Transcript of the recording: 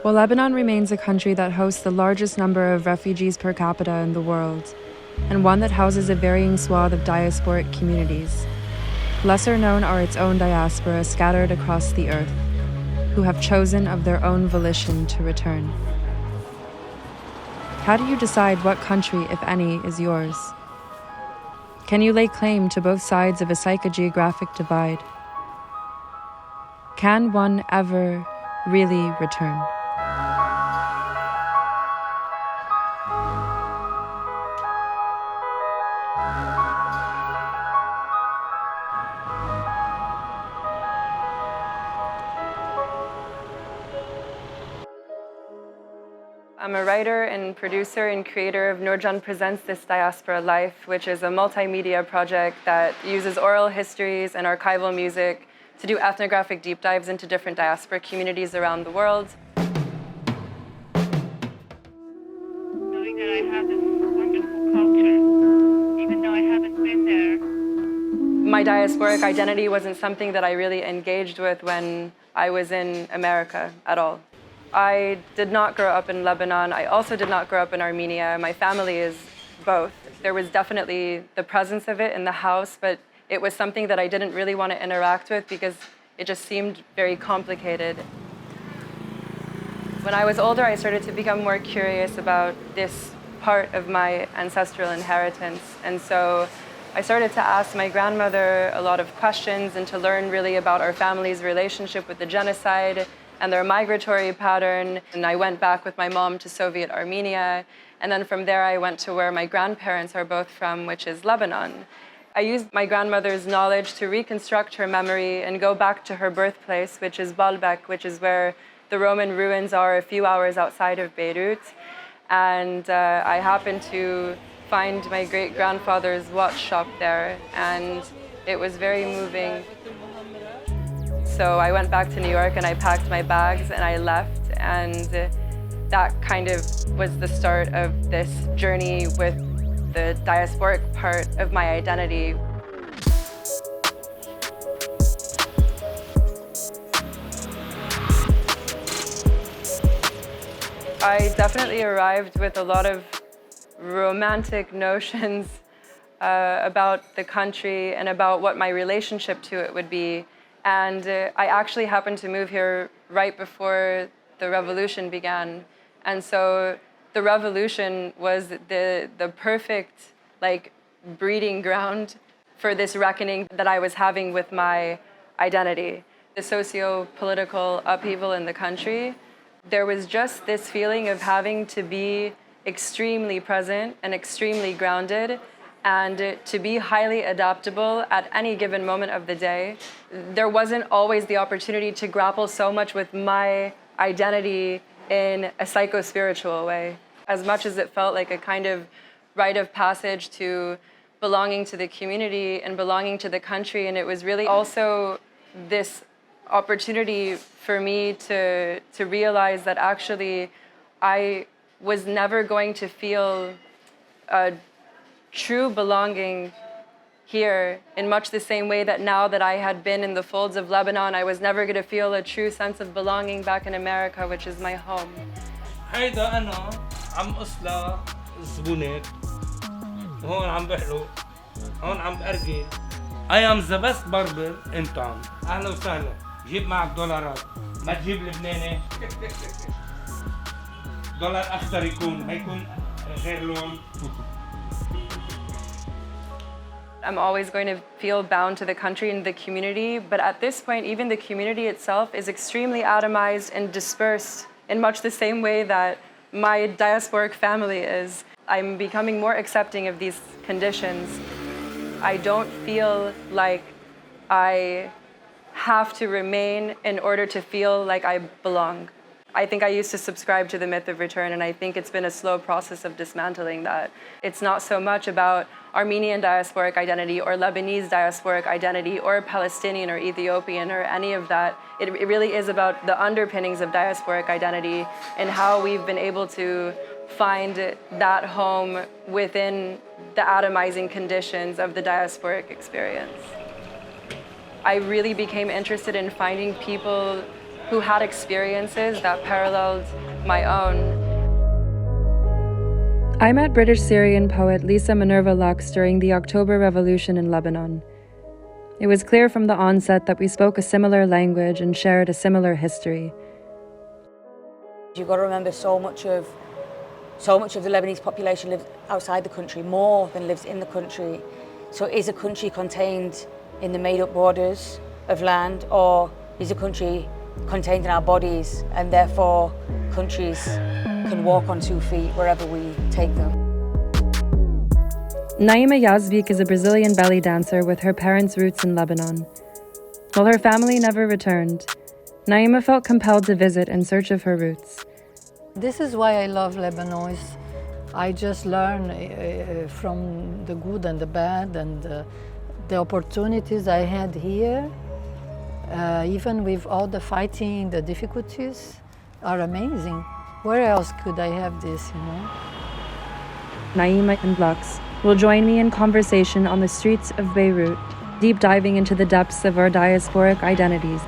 While Lebanon remains a country that hosts the largest number of refugees per capita in the world, and one that houses a varying swath of diasporic communities, lesser known are its own diaspora scattered across the earth, who have chosen of their own volition to return. How do you decide what country, if any, is yours? Can you lay claim to both sides of a psychogeographic divide? Can one ever really return? I'm a writer and producer and creator of Nour Jan Presents This Diaspora Life, which is a multimedia project that uses oral histories and archival music to do ethnographic deep dives into different diaspora communities around the world. Knowing that I have this wonderful culture, even though I haven't been there. My diasporic identity wasn't something that I really engaged with when I was in America at all. I did not grow up in Lebanon. I also did not grow up in Armenia. My family is both. There was definitely the presence of it in the house, but it was something that I didn't really want to interact with because it just seemed very complicated. When I was older, I started to become more curious about this part of my ancestral inheritance. And so I started to ask my grandmother a lot of questions and to learn really about our family's relationship with the genocide and their migratory pattern. And I went back with my mom to Soviet Armenia. And then from there, I went to where my grandparents are both from, which is Lebanon. I used my grandmother's knowledge to reconstruct her memory and go back to her birthplace, which is Baalbek, which is where the Roman ruins are a few hours outside of Beirut. And I happened to find my great-grandfather's watch shop there, and it was very moving. So I went back to New York and I packed my bags and I left, and that kind of was the start of this journey with the diasporic part of my identity. I definitely arrived with a lot of romantic notions about the country and about what my relationship to it would be. And I actually happened to move here right before the revolution began. And so the revolution was the perfect breeding ground for this reckoning that I was having with my identity. The socio-political upheaval in the country, there was just this feeling of having to be extremely present and extremely grounded and to be highly adaptable at any given moment of the day. There wasn't always the opportunity to grapple so much with my identity in a psycho-spiritual way. As much as it felt like a kind of rite of passage to belonging to the community and belonging to the country, and it was really also this opportunity for me to realize that actually I was never going to feel a true belonging here in much the same way that now that I had been in the folds of Lebanon, I was never going to feel a true sense of belonging back in America, which is my home. هيدا أنا عم أصلى زبونك هون عم بحلق هون عم بأرجل. I am the best barber in town. أهلا وسهلا. جيب معك دولارات. ما تجيب لبناني. دولار أخضر يكون ما يكون غير لون. I'm always going to feel bound to the country and the community, but at this point, even the community itself is extremely atomized and dispersed in much the same way that my diasporic family is. I'm becoming more accepting of these conditions. I don't feel like I have to remain in order to feel like I belong. I think I used to subscribe to the myth of return, and I think it's been a slow process of dismantling that. It's not so much about Armenian diasporic identity or Lebanese diasporic identity or Palestinian or Ethiopian or any of that. It really is about the underpinnings of diasporic identity and how we've been able to find that home within the atomizing conditions of the diasporic experience. I really became interested in finding people who had experiences that paralleled my own. I met British Syrian poet Lisa Minerva Lux during the October Revolution in Lebanon. It was clear from the onset that we spoke a similar language and shared a similar history. You've got to remember so much of the Lebanese population lives outside the country, more than lives in the country. So is a country contained in the made-up borders of land, or is a country contained in our bodies, and therefore countries can walk on 2 feet wherever we take them? Naima Yazbek is a Brazilian belly dancer with her parents' roots in Lebanon. While her family never returned, Naima felt compelled to visit in search of her roots. This is why I love Lebanon. I just learn from the good and the bad, and the opportunities I had here, even with all the fighting, the difficulties, are amazing. Where else could I have this, you know? Naima and Lux will join me in conversation on the streets of Beirut, deep diving into the depths of our diasporic identities